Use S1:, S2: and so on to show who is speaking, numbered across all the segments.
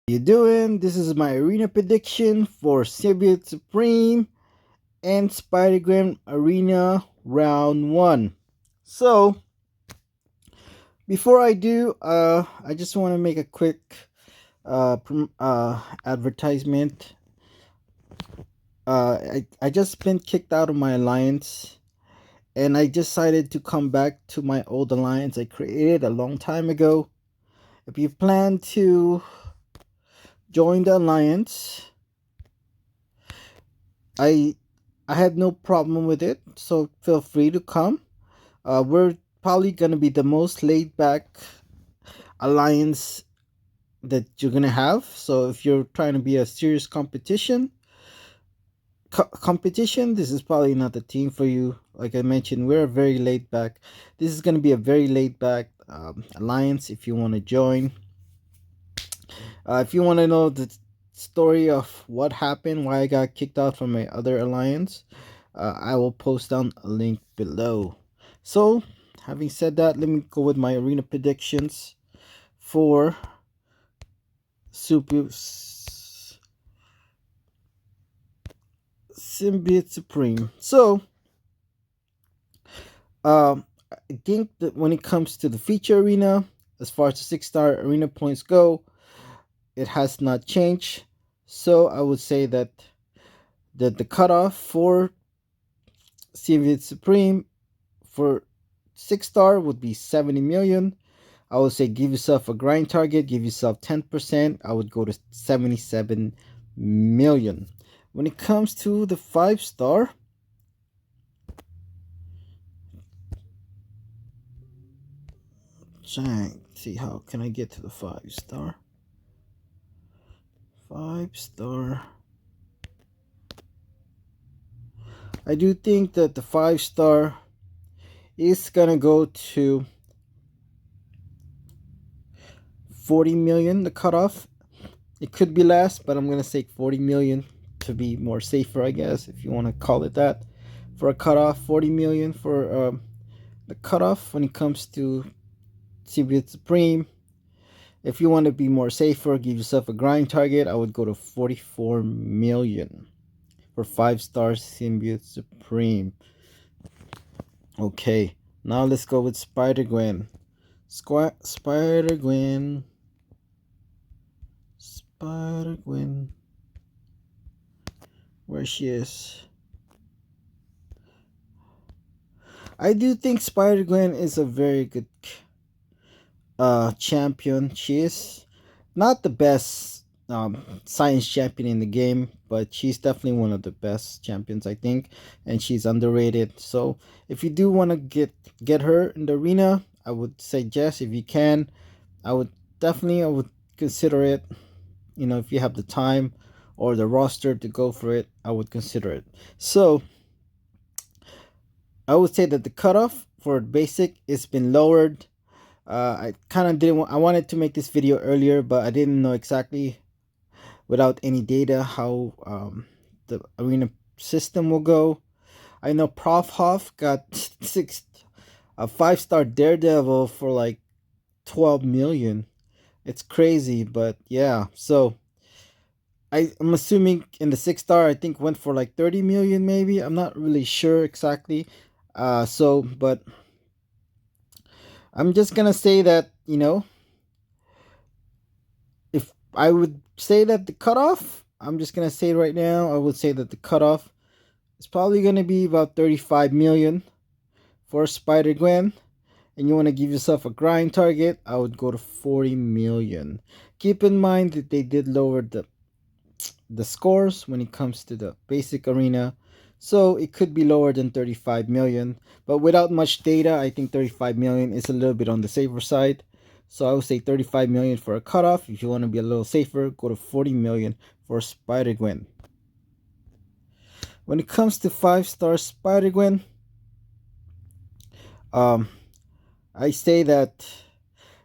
S1: You doing? This is my arena prediction for Symbiote Supreme and Spider-Gwen Arena Round 1. So, before I do, I just want to make a quick advertisement. I just been kicked out of my alliance, and I decided to come back to my old alliance I created a long time ago. If you plan to join the alliance, I I had no problem with it, so feel free to come. We're probably gonna be the most laid back alliance that you're gonna have. So if you're trying to be a serious competition, this is probably not the team for you. Like I mentioned, we're very laid back. This is gonna be a very laid back alliance. If you want to join, if you want to know the story of what happened, why I got kicked out from my other alliance, I will post down a link below. So, having said that, let me go with my arena predictions for Super Symbiote Supreme. So, I think that when it comes to the feature arena, as far as the 6-star arena points go, it has not changed. So, I would say that the cutoff for Symbiote Supreme for 6-star would be 70 million. I would say give yourself a grind target, give yourself 10%. I would go to 77 million. When it comes to the 5-star, see how can I get to the 5-star? 5-star. I do think that the 5-star is gonna go to 40 million, the cutoff. It could be less, but I'm gonna say 40 million to be more safer, I guess, if you want to call it that. For a cutoff, 40 million for the cutoff when it comes to Symbiote Supreme. If you want to be more safer, give yourself a grind target, I would go to 44 million for 5-star Symbiote Supreme. Okay, now let's go with Spider-Gwen. Spider-Gwen. Spider-Gwen. Where she is. I do think Spider-Gwen is a very good champion. She is not the best science champion in the game, but she's definitely one of the best champions, I think, and she's underrated. So if you do want to get her in the arena, I would suggest, if you can, I would consider it. You know, if you have the time or the roster to go for it, I would consider it. So I would say that the cutoff for basic has been lowered. I kind of didn't. I wanted to make this video earlier, but I didn't know exactly, without any data, how the arena system will go. I know Prof Hoff got a 5-star Daredevil for like 12 million. It's crazy, but yeah. So I'm assuming in the 6-star, I think went for like 30 million, maybe. I'm not really sure exactly. But I'm just gonna say that, if I would say that the cutoff, I'm just gonna say right now, I would say that the cutoff is probably gonna be about 35 million for Spider-Gwen, and you want to give yourself a grind target, I would go to 40 million. Keep in mind that they did lower the scores when it comes to the basic arena, so it could be lower than 35 million, but without much data, I think 35 million is a little bit on the safer side. So I would say 35 million for a cutoff. If you want to be a little safer, go to 40 million for Spider-Gwen. When it comes to 5-star Spider-Gwen, I say that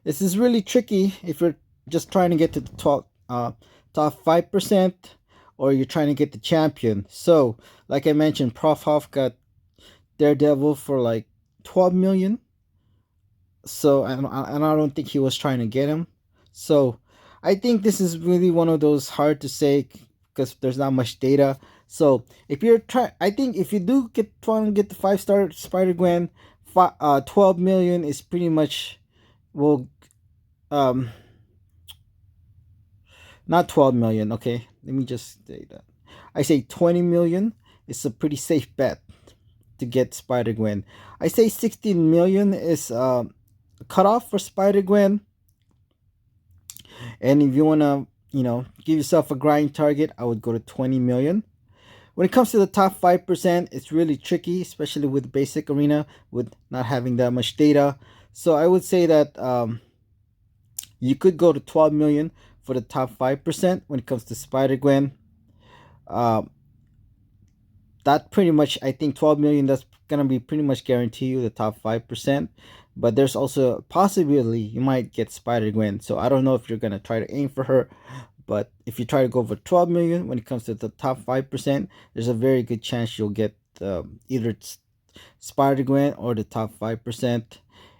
S1: this is really tricky if you're just trying to get to the top 5%, or you're trying to get the champion. So, like I mentioned, Prof Hoff got Daredevil for like 12 million. So, and I don't think he was trying to get him. So, I think this is really one of those hard to say because there's not much data. So if you're trying, I think if you do trying to get the 5-star Spider Gwen, 12 million is pretty much will um not 12 million. Okay, let me just say that. I say 20 million is a pretty safe bet to get Spider Gwen. I say 16 million is cutoff for Spider Gwen. And if you wanna, give yourself a grind target, I would go to 20 million. When it comes to the top 5%, it's really tricky, especially with basic arena, with not having that much data. So I would say that you could go to 12 million for the top 5% when it comes to Spider Gwen. Uh, that pretty much, I think 12 million, that's gonna be pretty much guarantee you the top 5%. But there's also a possibility you might get Spider Gwen. So I don't know if you're gonna try to aim for her. But if you try to go for 12 million when it comes to the top 5%, there's a very good chance you'll get either Spider Gwen or the top 5%.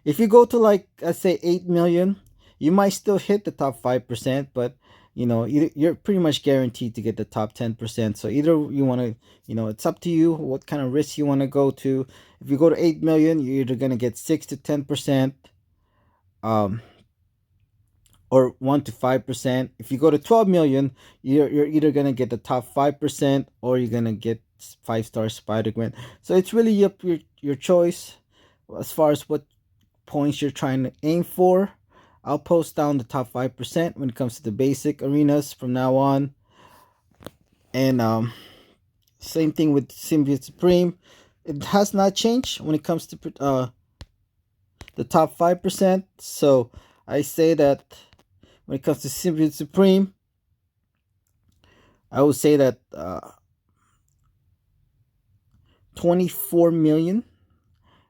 S1: If you go to, like, let's say 8 million, you might still hit the top 5%, but you're pretty much guaranteed to get the top 10%. So either you want to, it's up to you what kind of risk you want to go to. If you go to 8 million, you're either going to get 6 to 10%. Or 1 to 5%. If you go to 12 million, you're either gonna get the top 5% or you're gonna get 5-star Spider Gwen. So it's really up your choice as far as what points you're trying to aim for. I'll post down the top 5% when it comes to the basic arenas from now on. And same thing with Symbiote Supreme. It has not changed when it comes to the top 5%. So I say that when it comes to Symbiote Supreme, I would say that 24 million.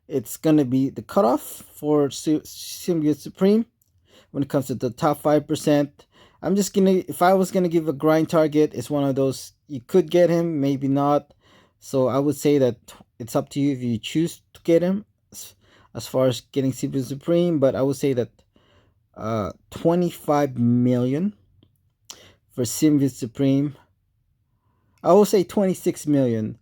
S1: It's gonna be the cutoff for Symbiote Supreme when it comes to the top 5%. I'm just gonna, if I was gonna give a grind target, it's one of those you could get him, maybe not. So I would say that it's up to you if you choose to get him as far as getting Symbiote Supreme. But I would say that 25 million for Symbiote Supreme. I will say 26 million.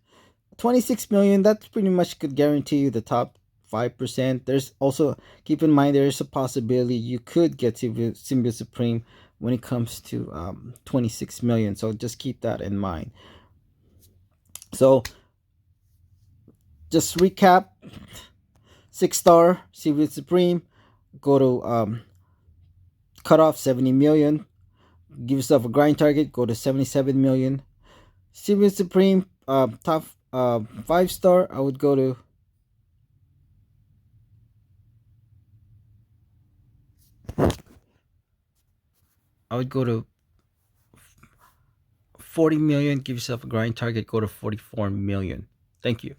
S1: 26 million, that's pretty much could guarantee you the top 5%. There's also, keep in mind, there is a possibility you could get Symbiote Supreme when it comes to 26 million. So just keep that in mind. So just recap: 6-star Symbiote Supreme, go to cutoff 70 million. Give yourself a grind target, go to 77 million. Symbiote Supreme, top 5-star, I would go to 40 million. Give yourself a grind target, go to 44 million. Thank you.